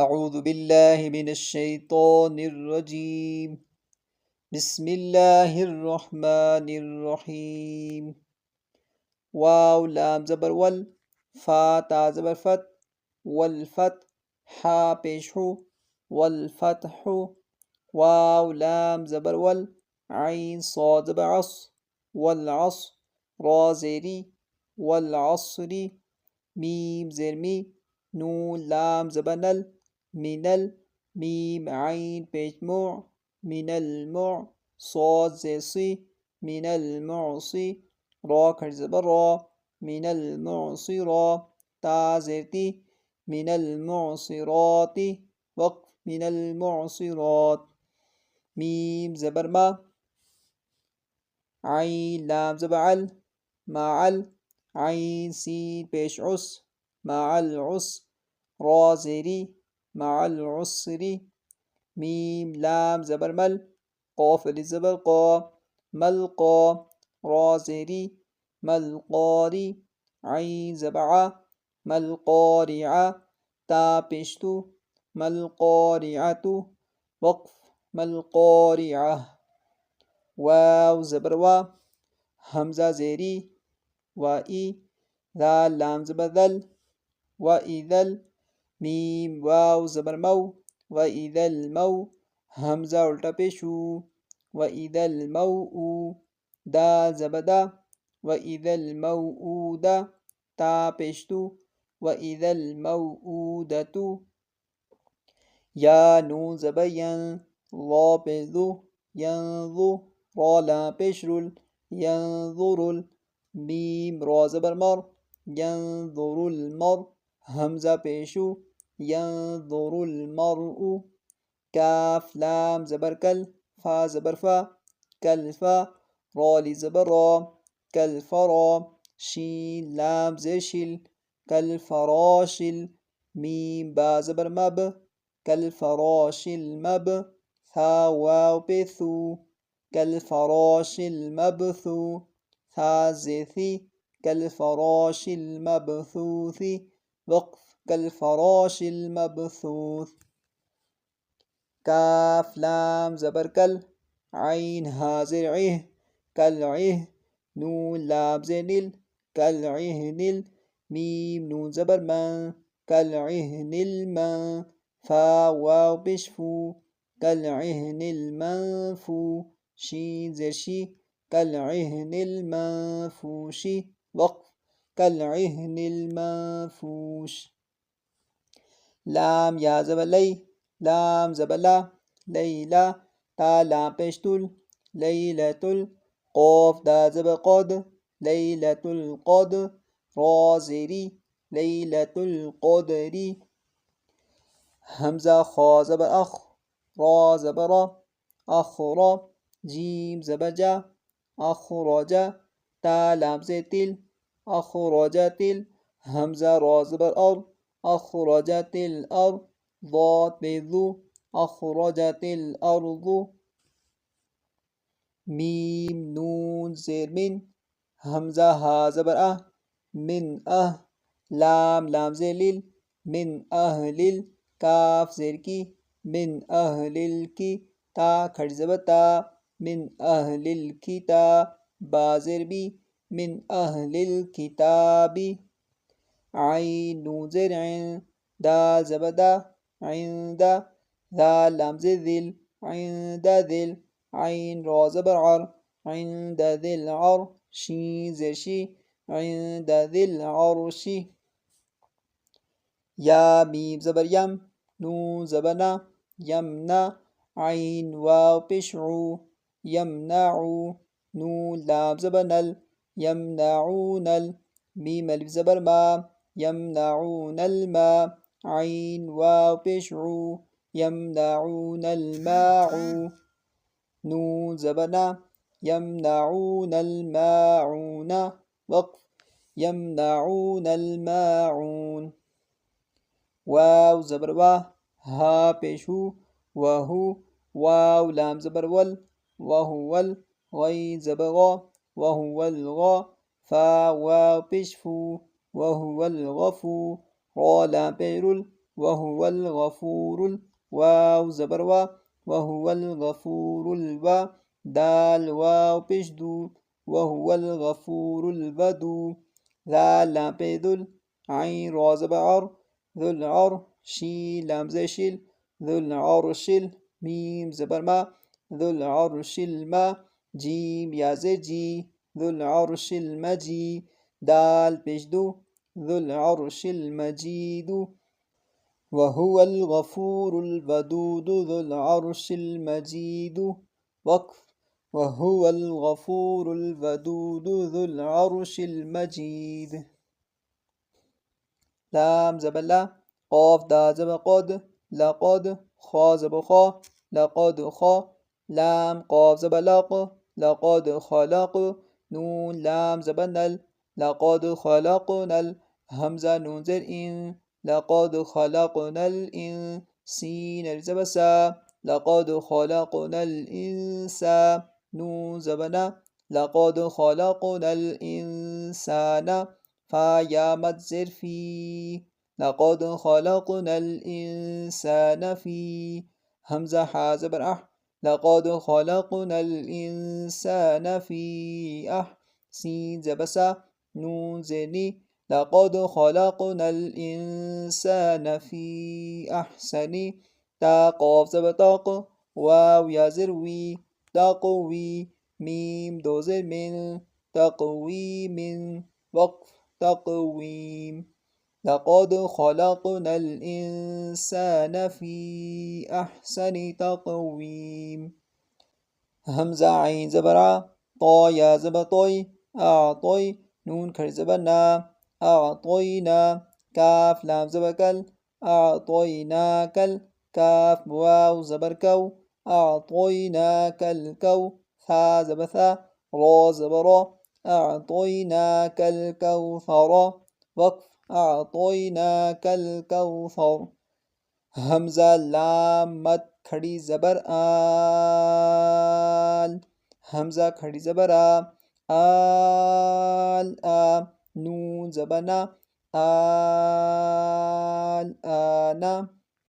اعوذ باللہ من الشیطان الرجیم بسم اللہ الرحمن الرحیم واو لام زبر ول، فا تا زبر فت، والفتح حا پیش ہو، والفتح واو لام زبر ول، عین صاد زبر عص، والعصر را زیری، والعصر میم زیر می، نون لام زبر نل، منل میم عین پیش مع، من المع صاد زیر سی، من المعصی را کھڑ زبر را، من المعصرا تا زیر تی، من المعصرات وقف، من المعصرات میم زبر ما، عین لام زبر عل، معل عین سین پیش عس، مع العسر را زیری، مع العسر میم لام زبر مل، قاف الف زبر قا، ملقا را زیری، ملقاری عین زبر ع، ملقارعہ تا پیشتو، ملقارعۃ وقف، ملقارعہ واو زبر وا، حمزہ زیری، وائی ذال لام زبر ذل، وَإِذَل میم واو زبر مو، وَإِذَا المو حمزہ الٹا پیشو، وَإِذَا الموءو دال زبر دا، وَإِذَا الموءودہ تا پیشتو، وَإِذَا الموءودۃ یا نون زبر ین، را پیش دو، ینظو را لام پیش رل، ینظرل میم را زبر مر، ینظر المر حمزہ پیشو، ینظر المرء کاف لام زبر کل، فا زبر فا، کل فا را لی زبر را، کل فرا شین لام زیر شل، کل فراشل میم با زبر مب، کل فراش المب ثا واو پیثو، کل فراش المبثو ثا زیر ثی، کل فراش المبثوث وقف، کل فراش المبثوث کاف لام زبر کل، عین ہا زیر عہ، کل عہ نون لام زیر نل، کل عہنل میم نون زبر من، کل عہن المن فا واو پیش فو، کل عہن المنفو شین زیر شی، کل عہن المنفوش وقف، کل عہن المنفوش لام یا زبر لی، لام زبر لا، لیلا تا لام پیش تل، لیلۃ قاف دا زبر قد، لیلۃ القدر را زیری، لیلۃ القدری حمزہ خا زبر اخ، را زبر را، اخرا جیم زبر جا، اخرجا تا لام سے تل، اخرجت حمزہ را زبر ار، اخرجت الارض ضاد پیش ذو، اخرجت الارض میم نون زیر من، حمزہ ہا زبر من لام لام زیر لیل، من اہلل کاف زیر کی، من اہلل کی تا کھڑ زبر تا، من اہلل کتاب با زیر بی، من اہلل کتابی عین نون زیر عین، دال زبر دا، عند ذال لام زیر ذل، عند ذل عین را زبر عر، عند ذی العر شین زیر شی، عند ذی العرش یا میم زبر یم، نون زبر نا، یمنا عین واو پیش عو، یمنعو نون لام زبر نل، یمنعونل میم الف زبر ما، یمنعون الماء عین واو پیش عو، یمنعون الماء نون زبر نا، یمنعون الماعون وقف، یمنعون الماعون واو زبر وا، ہا پیش ہو، وہو واو لام زبر ول، وہول غین زبر غا، وہو الغا فا واو پیش فو، وہو الغفور را لام پیش رل، وهو الغفور واو زبر وا وهو الغفور الوا دال واو پیش دو وهو الغفور الودود ذال لام پہ دل عین را زبر عر ذو العر شین لام زی شل ذو العرش میم زبر ما ذو العرش الما جیم یا زی جی ذو العرش المجید دال پیش دو ذو العرش المجید وهو الغفور الودود ذو العرش المجید وقف وهو الغفور الودود ذو العرش المجید لام زبر لا قاف دا زبر قد لقد خا زبر خا لقد خا لام قاف زبر لق لقد خلق نون لام زبر نل لقد خلقنا همزة نون زر إن لقد خلقنا الإنسان زبر سا لقد خلقنا الإنسان نون زبنا لقد خلقنا الإنسان فا یا مد زر فی لقد خلقنا الإنسان فی حمزة حا زبر اح لقد خلقنا الإنسان في سين زبر سا نون زني لقد خلقنا الإنسان في أحسن تا قاف زبر طاق واو یا زر وی تقوی میم دو زر من تقویم وقف تقویم لقد خلقنا الإنسان في أحسن تقويم حمزة عين زبرا طا یا زبر طوی أعطوی نون کھڑ زبر نا أعطوینا کاف لام زبر کل أعطویناک کاف واو زبر کو أعطویناک الکو ثا زبر ثا را زبر را أعطيناك الكوثر وقف أعطيناك الكوثر حمزة لام مد کھڑی زبر آل حمزة کھڑی زبر آل نون زبر نا آل آنا